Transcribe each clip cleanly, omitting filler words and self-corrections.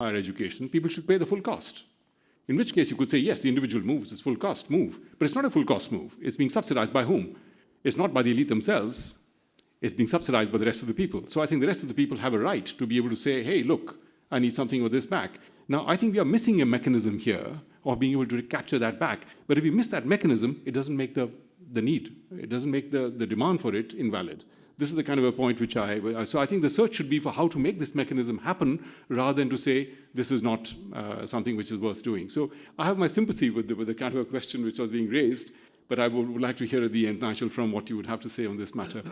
higher education, people should pay the full cost. In which case you could say, yes, the individual moves, it's full cost move. But it's not a full cost move. It's being subsidized by whom? It's not by the elite themselves. It's being subsidized by the rest of the people. So I think the rest of the people have a right to be able to say, hey, look, I need something of this back. Now, I think we are missing a mechanism here of being able to capture that back. But if we miss that mechanism, it doesn't make the need. It doesn't make the demand for it invalid. This is the kind of a point which so I think the search should be for how to make this mechanism happen rather than to say this is not something which is worth doing. So I have my sympathy with the kind of a question which was being raised, but I would like to hear at the end, Nigel, from what you would have to say on this matter.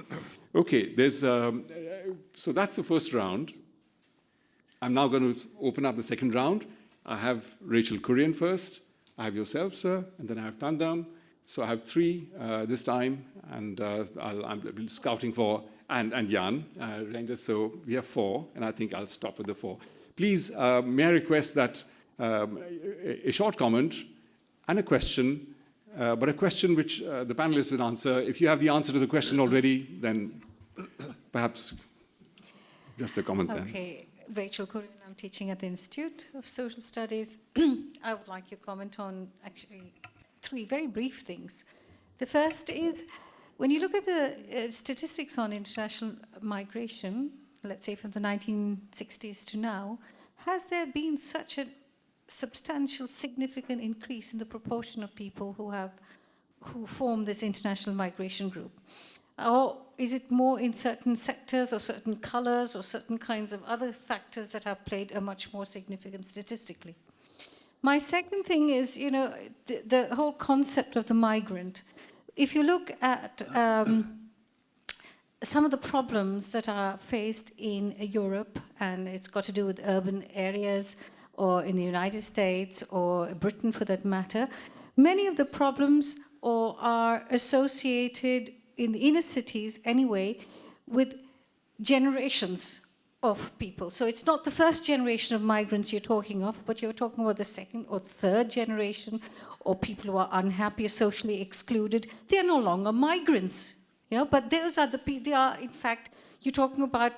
Okay, so that's the first round. I'm now going to open up the second round. I have Rachel Kurian first. I have yourself, sir, and then I have Tandam. So I have three this time, and I'm scouting for, and Jan Rangers. So we have four, and I think I'll stop with the four. Please, may I request that a short comment and a question, but a question which the panelists will answer. If you have the answer to the question already, then perhaps just a comment then. Okay, Rachel Kurian, I'm teaching at the Institute of Social Studies. I would like your comment on actually three very brief things. The first is, when you look at the statistics on international migration, let's say from the 1960s to now, has there been such a substantial, significant increase in the proportion of people who form this international migration group? Or is it more in certain sectors or certain colors or certain kinds of other factors that have played a much more significant statistically? My second thing is, the whole concept of the migrant. If you look at some of the problems that are faced in Europe, and it's got to do with urban areas, or in the United States, or Britain for that matter, many of the problems are associated in the inner cities anyway with generations of people. So it's not the first generation of migrants you're talking of, but you're talking about the second or third generation, or people who are unhappy or socially excluded. They are no longer migrants, but those are the people. They are, in fact, you're talking about,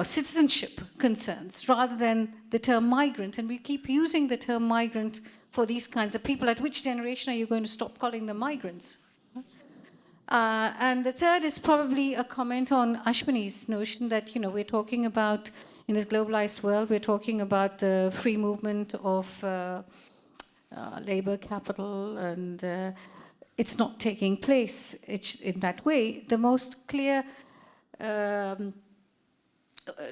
citizenship concerns rather than the term migrant. And we keep using the term migrant for these kinds of people. At which generation are you going to stop calling them migrants? And the third is probably a comment on Ashwini's notion that, we're talking about, in this globalized world, we're talking about the free movement of labor capital, and it's not taking place in that way. The most clear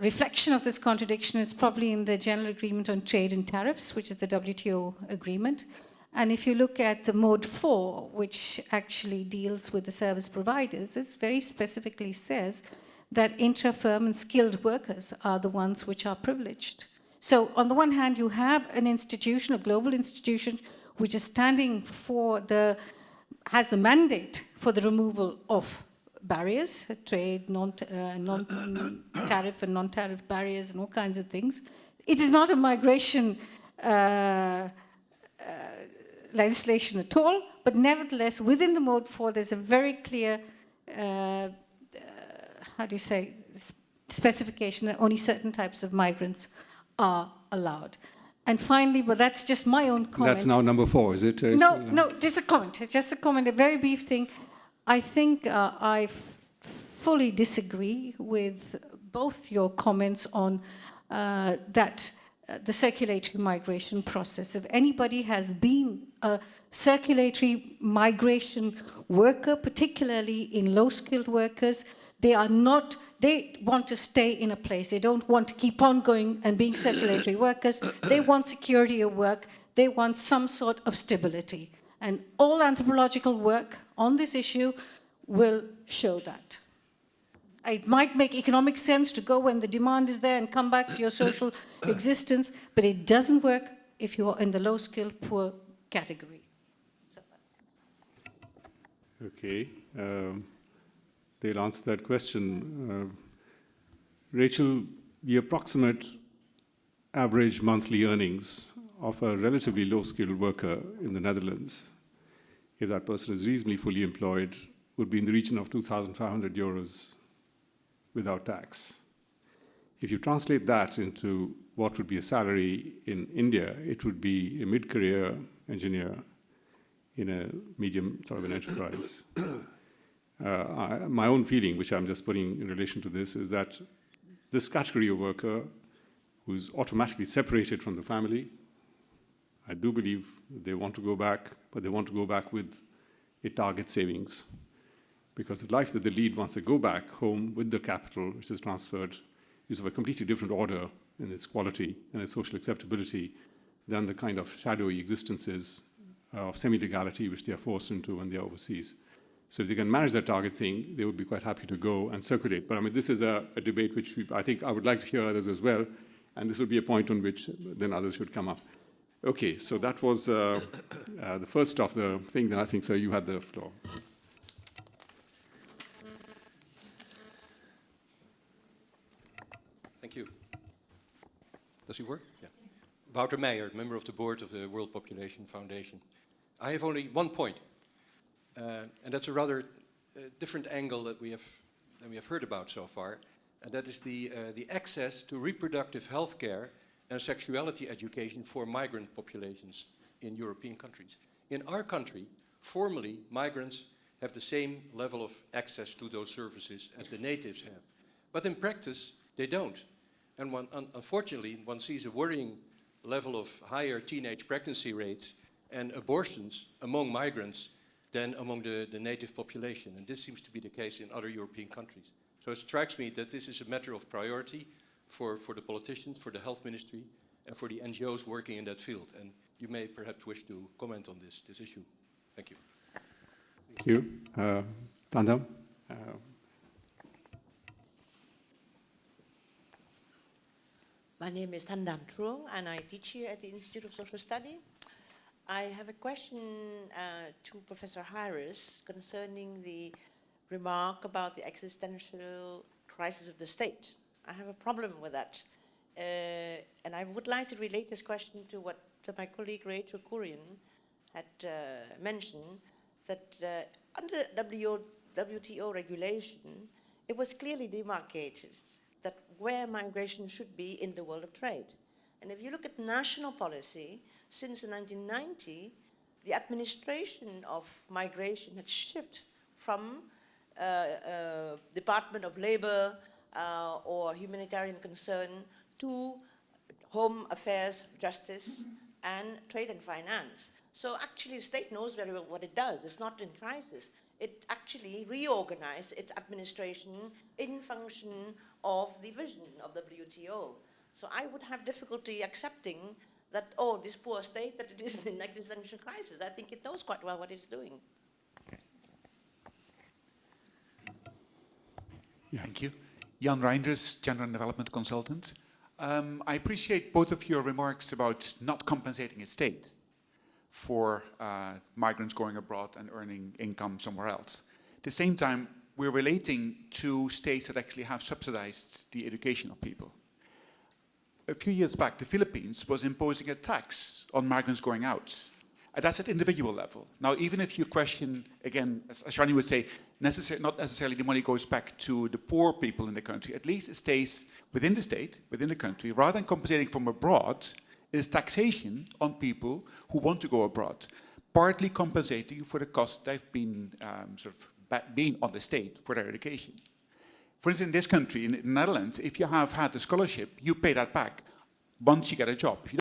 reflection of this contradiction is probably in the General Agreement on Trade and Tariffs, which is the WTO agreement. And if you look at the Mode 4, which actually deals with the service providers, it very specifically says that intra-firm and skilled workers are the ones which are privileged. So on the one hand, you have an institution, a global institution, which is standing for has the mandate for the removal of barriers, trade, non-tariff and non-tariff barriers and all kinds of things. It is not a migration legislation at all, but nevertheless, within the Mode 4, there's a very clear, specification that only certain types of migrants are allowed. And finally, but that's just my own comment. That's now number 4, is it? No, just a comment. It's just a comment, a very brief thing. I think I fully disagree with both your comments on the circulatory migration process. If anybody has been a circulatory migration worker, particularly in low-skilled workers, they want to stay in a place. They don't want to keep on going and being circulatory workers. They want security of work. They want some sort of stability. And all anthropological work on this issue will show that. It might make economic sense to go when the demand is there and come back to your social existence, but it doesn't work if you're in the low-skilled, poor category. Okay. They'll answer that question. Rachel, the approximate average monthly earnings of a relatively low-skilled worker in the Netherlands, if that person is reasonably fully employed, would be in the region of 2,500 euros without tax. If you translate that into what would be a salary in India, it would be a mid-career engineer in a medium sort of an enterprise. My own feeling, which I'm just putting in relation to this, is that this category of worker who's automatically separated from the family, I do believe they want to go back, but they want to go back with a target savings. Because the life that they lead once they go back home with the capital which is transferred is of a completely different order in its quality and its social acceptability than the kind of shadowy existences of semi-legality which they are forced into when they are overseas. So if they can manage that target thing, they would be quite happy to go and circulate. But I mean, this is a debate which I think I would like to hear others as well, and this would be a point on which then others should come up. Okay, so that was the first of the thing. Then I think, sir, you had the floor. Thank you. Does it work? Yeah. Wouter Meijer, member of the board of the World Population Foundation. I have only one point, and that's a rather different angle that we have heard about so far, and that is the access to reproductive health care and sexuality education for migrant populations in European countries. In our country, formally, migrants have the same level of access to those services as the natives have. But in practice, they don't. And unfortunately, one sees a worrying level of higher teenage pregnancy rates and abortions among migrants than among the native population. And this seems to be the case in other European countries. So it strikes me that this is a matter of priority for the politicians, for the health ministry, and for the NGOs working in that field. And you may perhaps wish to comment on this issue. Thank you. Thank you. Tandem? My name is Tandam Truong, and I teach here at the Institute of Social Study. I have a question to Professor Harris concerning the remark about the existential crisis of the state. I have a problem with that. And I would like to relate this question to what my colleague Rachel Kurian had mentioned, that under WTO regulation, it was clearly demarcated that where migration should be in the world of trade. And if you look at national policy, since the 1990s, the administration of migration had shifted from Department of Labor or humanitarian concern to home affairs, justice, and trade and finance. So actually the state knows very well what it does. It's not in crisis. It actually reorganized its administration in function of the vision of WTO. So I would have difficulty accepting that, oh, this poor state, that it is in existential crisis. I think it knows quite well what it's doing. Yeah. Thank you. Jan Reinders, Gender and Development Consultant. I appreciate both of your remarks about not compensating a state for migrants going abroad and earning income somewhere else. At the same time, we're relating to states that actually have subsidized the education of people. A few years back, the Philippines was imposing a tax on migrants going out. And that's at individual level. Now, even if you question, again, as Rani would say, not necessarily the money goes back to the poor people in the country, at least it stays within the state, within the country, rather than compensating from abroad, it is taxation on people who want to go abroad, partly compensating for the cost they've been being on the state for their education. For instance, in this country, in the Netherlands, if you have had a scholarship, you pay that back once you get a job. If you